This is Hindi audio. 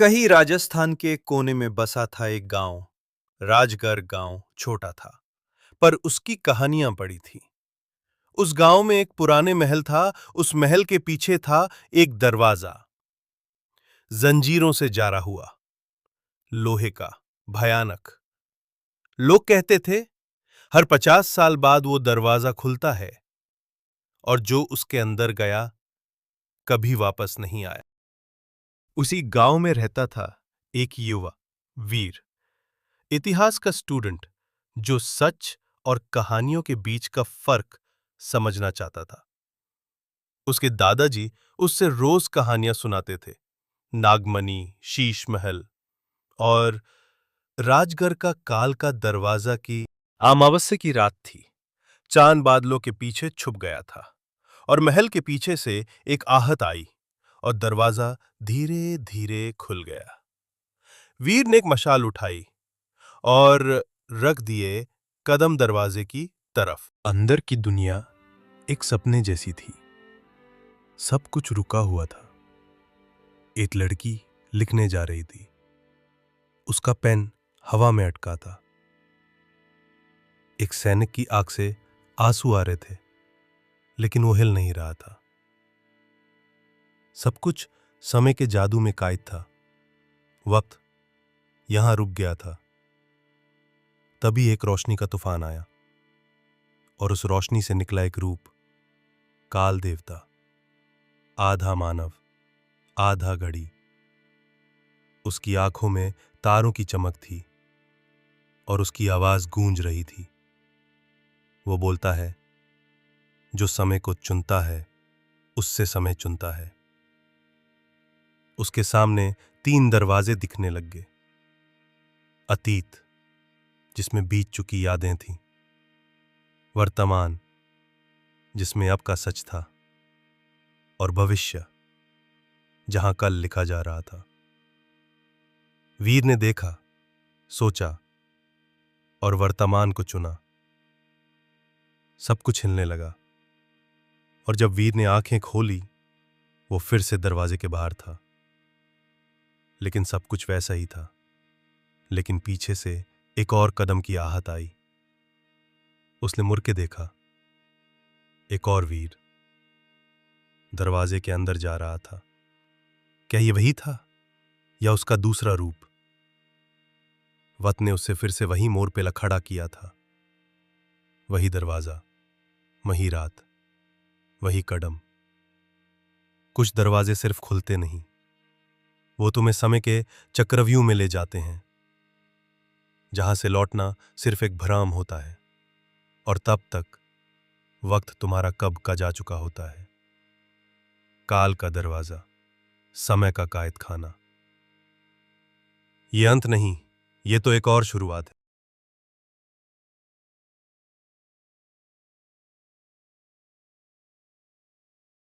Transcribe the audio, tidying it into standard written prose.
कहीं राजस्थान के कोने में बसा था एक गांव। राजगढ़ गांव छोटा था, पर उसकी कहानियां बड़ी थी। उस गांव में एक पुराने महल था। उस महल के पीछे था एक दरवाजा, जंजीरों से जारा हुआ, लोहे का, भयानक। लोग कहते थे हर 50 साल बाद वो दरवाजा खुलता है, और जो उसके अंदर गया कभी वापस नहीं आया। उसी गांव में रहता था एक युवा, वीर, इतिहास का स्टूडेंट, जो सच और कहानियों के बीच का फर्क समझना चाहता था। उसके दादाजी उससे रोज कहानियां सुनाते थे। नागमणि, शीश महल और राजगढ़ का काल का दरवाजा की अमावस्या की रात थी। चांद बादलों के पीछे छुप गया था और महल के पीछे से एक आहट आई और दरवाजा धीरे धीरे खुल गया। वीर ने एक मशाल उठाई और रख दिए कदम दरवाजे की तरफ। अंदर की दुनिया एक सपने जैसी थी। सब कुछ रुका हुआ था। एक लड़की लिखने जा रही थी। उसका पेन हवा में अटका था। एक सैनिक की आंख से आंसू आ रहे थे, लेकिन वो हिल नहीं रहा था। सब कुछ समय के जादू में कैद था। वक्त यहां रुक गया था। तभी एक रोशनी का तूफान आया और उस रोशनी से निकला एक रूप, काल देवता, आधा मानव, आधा घड़ी। उसकी आंखों में तारों की चमक थी और उसकी आवाज गूंज रही थी। वो बोलता है, जो समय को चुनता है उससे समय चुनता है। उसके सामने 3 दरवाजे दिखने लग गए। अतीत, जिसमें बीत चुकी यादें थीं। वर्तमान, जिसमें अब का सच था। और भविष्य, जहां कल लिखा जा रहा था। वीर ने देखा, सोचा और वर्तमान को चुना। सब कुछ हिलने लगा और जब वीर ने आंखें खोली, वो फिर से दरवाजे के बाहर था। लेकिन सब कुछ वैसा ही था। लेकिन पीछे से एक और कदम की आहट आई। उसने मुड़ के देखा। एक और वीर दरवाजे के अंदर जा रहा था। क्या ये वही था या उसका दूसरा रूप? वक्त ने उससे फिर से वही मोड़ पे खड़ा किया था। वही दरवाजा, वही रात, वही कदम। कुछ दरवाजे सिर्फ खुलते नहीं, वो तुम्हें समय के चक्रव्यूह में ले जाते हैं, जहां से लौटना सिर्फ एक भ्रम होता है। और तब तक वक्त तुम्हारा कब का जा चुका होता है। काल का दरवाजा, समय का कैद खाना। ये अंत नहीं, ये तो एक और शुरुआत है।